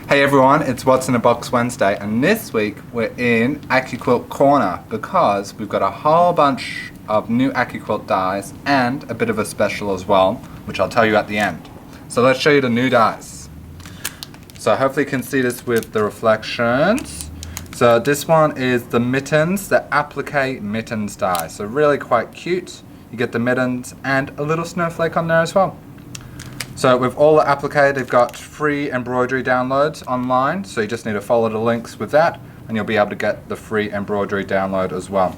Hey everyone, it's What's in a Box Wednesday, and this week we're in Accuquilt Corner because we've got a whole bunch of new Accuquilt dies and a bit of a special as well, which I'll tell you at the end. So let's show you the new dies. So hopefully you can see this with the reflections. So this one is the mittens, the applique mittens die. So really quite cute. You get the mittens and a little snowflake on there as well. So with all the applique, they've got free embroidery downloads online, so you just need to follow the links with that and you'll be able to get the free embroidery download as well.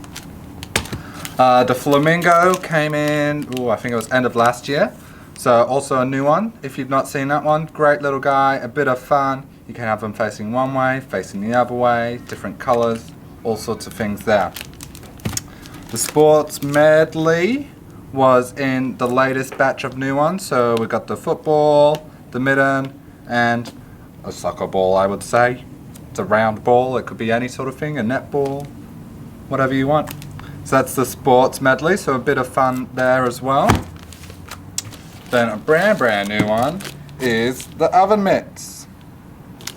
The Flamingo came in, I think it was end of last year, so also a new one. If you've not seen that one, great little guy, a bit of fun. You can have them facing one way, facing the other way, different colours, all sorts of things there. The Sports Medley was in the latest batch of new ones, so we got the football, the mitten, and a soccer ball, I would say. It's a round ball, it could be any sort of thing, a netball, whatever you want. So that's the Sports Medley, so a bit of fun there as well. Then a brand new one is the oven mitts.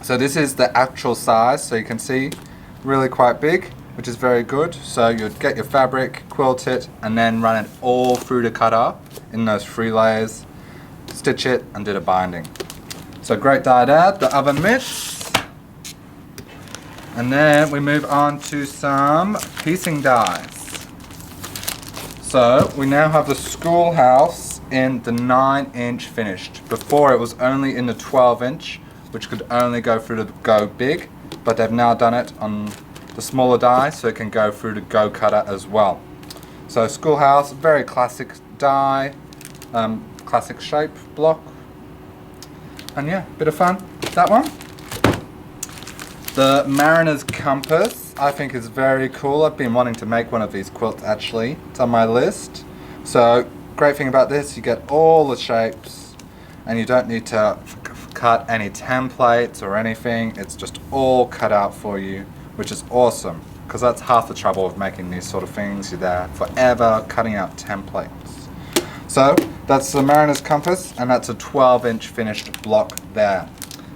So this is the actual size, so you can see really quite big, which is very good. So you'd get your fabric, quilt it, and then run it all through the cutter in those 3 layers, stitch it, and do the binding. So great die there, the oven mitts. And then we move on to some piecing dies. So we now have the schoolhouse in the 9-inch finished. Before it was only in the 12-inch, which could only go through the Go Big, but they've now done it on the smaller die, so it can go through the Go Cutter as well. So schoolhouse, very classic die, classic shape block, and yeah, bit of fun. That one. The Mariner's Compass, I think is very cool. I've been wanting to make one of these quilts actually. It's on my list. So great thing about this, you get all the shapes, and you don't need to cut any templates or anything. It's just all cut out for you, which is awesome, because that's half the trouble of making these sort of things. You're there forever cutting out templates. So that's the Mariner's Compass, and that's a 12-inch finished block there.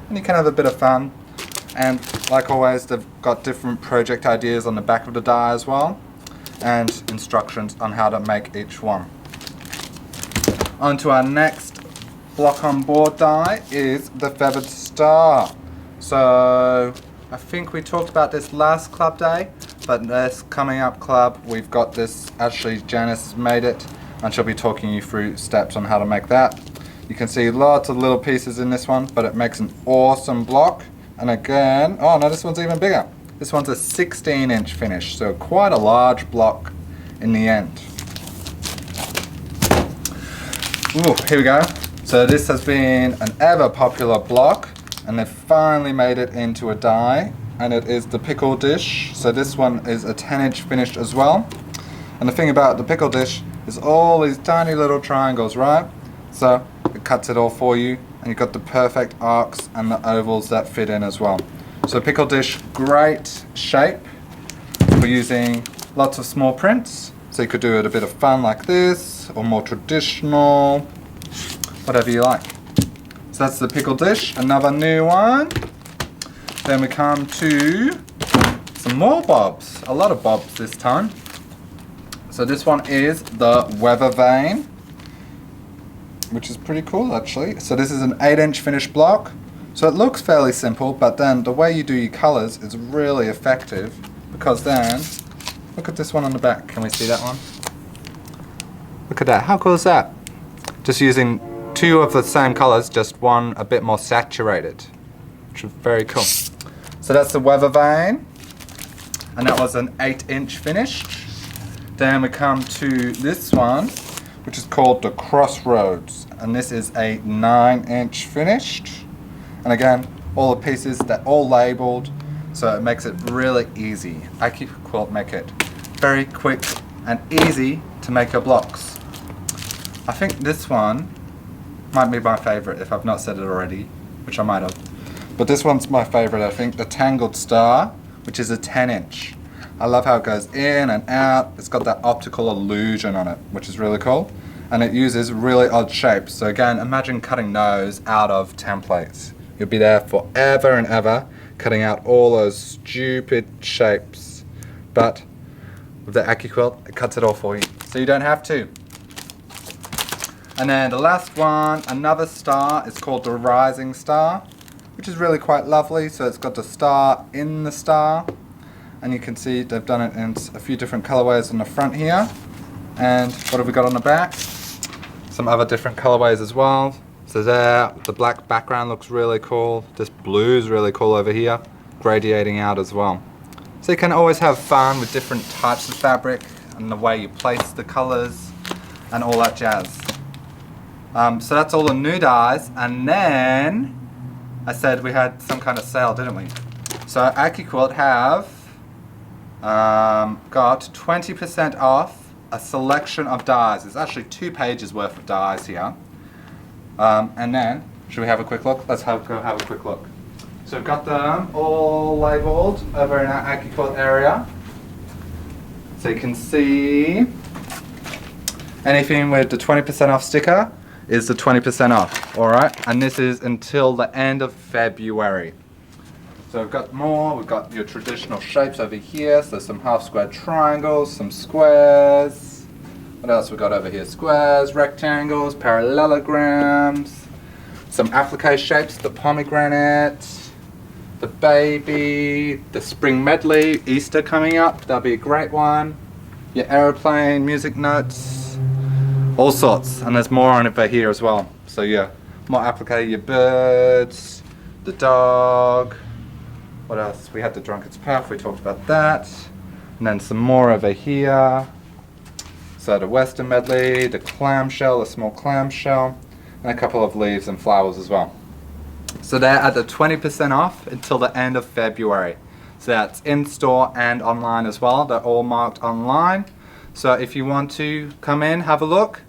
And you can have a bit of fun, and like always they've got different project ideas on the back of the die as well, and instructions on how to make each one. On to our next block on board die is the Feathered Star. So I think we talked about this last club day, but this coming up club, we've got this, actually Janice made it, and she'll be talking you through steps on how to make that. You can see lots of little pieces in this one, but it makes an awesome block. And again, oh no, this one's even bigger. This one's a 16-inch finish, so quite a large block in the end. Ooh, here we go. So this has been an ever popular block, and they've finally made it into a die, and it is the Pickle Dish. So this one is a 10-inch finished as well. And the thing about the Pickle Dish is all these tiny little triangles, right? So it cuts it all for you, and you've got the perfect arcs and the ovals that fit in as well. So Pickle Dish, great shape for using lots of small prints. So you could do it a bit of fun like this, or more traditional, whatever you like. So that's the Pickle Dish, another new one. Then we come to some more bobs, a lot of bobs this time. So this one is the Weather Vane, which is pretty cool actually. So this is an 8-inch finished block. So it looks fairly simple, but then the way you do your colours is really effective, because then, look at this one on the back. Can we see that one? Look at that, how cool is that? Just using 2 of the same colours, just one a bit more saturated, which is very cool. So that's the Weather Vane, and that was an 8-inch finished. Then we come to this one, which is called the Crossroads, and this is a 9-inch finished. And again, all the pieces, they're all labelled, so it makes it really easy. Accuquilt make it very quick and easy to make your blocks. I think this one might be my favourite if I've not said it already, which I might have. But this one's my favourite, I think, the Tangled Star, which is a 10-inch. I love how it goes in and out. It's got that optical illusion on it, which is really cool. And it uses really odd shapes. So again, imagine cutting those out of templates. You'll be there forever and ever, cutting out all those stupid shapes. But with the Accuquilt, it cuts it all for you, so you don't have to. And then the last one, another star, is called the Rising Star, which is really quite lovely. So it's got the star in the star, and you can see they've done it in a few different colorways on the front here. And what have we got on the back? Some other different colorways as well. So there, the black background looks really cool. This blue is really cool over here, gradiating out as well. So you can always have fun with different types of fabric and the way you place the colors and all that jazz. So that's all the new dyes, and then I said we had some kind of sale, didn't we? So Accuquilt have got 20% off a selection of dyes. There's actually 2 pages worth of dyes here. And then, should we have a quick look? Let's go have a quick look. So we've got them all labelled over in our Accuquilt area. So you can see anything with the 20% off sticker is the 20% off, alright? And this is until the end of February. So we've got more, we've got your traditional shapes over here, so some half square triangles, some squares. What else we got over here? Squares, rectangles, parallelograms, some applique shapes, the pomegranate, the baby, the spring medley, Easter coming up, that'll be a great one. Your aeroplane, music notes, all sorts, and there's more on over here as well. So yeah, more applique, your birds, the dog. What else? We had the drunkard's puff, we talked about that. And then some more over here. So the western medley, the clamshell, a small clamshell, and a couple of leaves and flowers as well. So they're at the 20% off until the end of February. So that's in store and online as well. They're all marked online. So if you want to come in, have a look,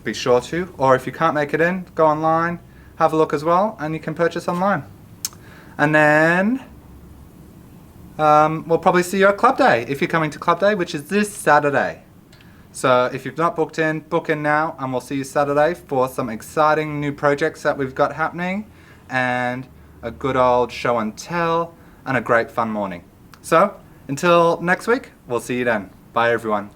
be sure to. Or if you can't make it in, go online, have a look as well, and you can purchase online. And then we'll probably see you at Club Day, if you're coming to Club Day, which is this Saturday. So if you've not booked in, book in now, and we'll see you Saturday for some exciting new projects that we've got happening, and a good old show and tell, and a great fun morning. So until next week, we'll see you then. Bye everyone.